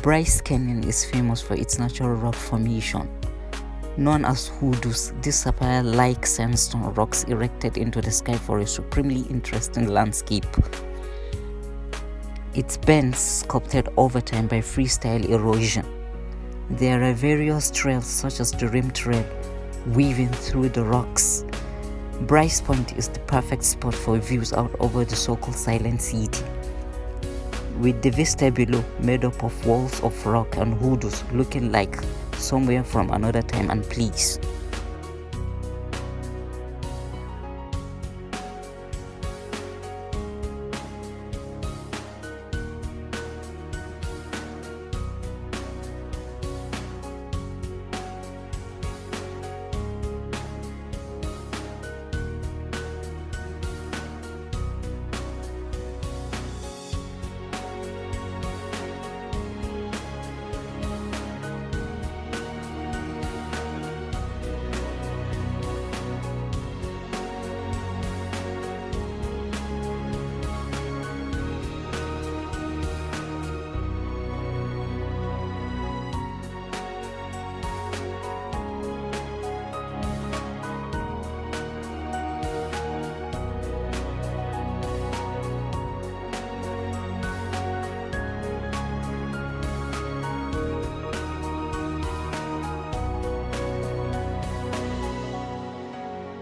Bryce Canyon is famous for its natural rock formation. Known as hoodoos, these sapphire-like sandstone rocks erected into the sky for a supremely interesting landscape. Its bends sculpted over time by freestyle erosion. There are various trails such as the Rim Trail weaving through the rocks. Bryce Point is the perfect spot for views out over the so-called Silent City, with the vista below made up of walls of rock and hoodoos looking like somewhere from another time and place.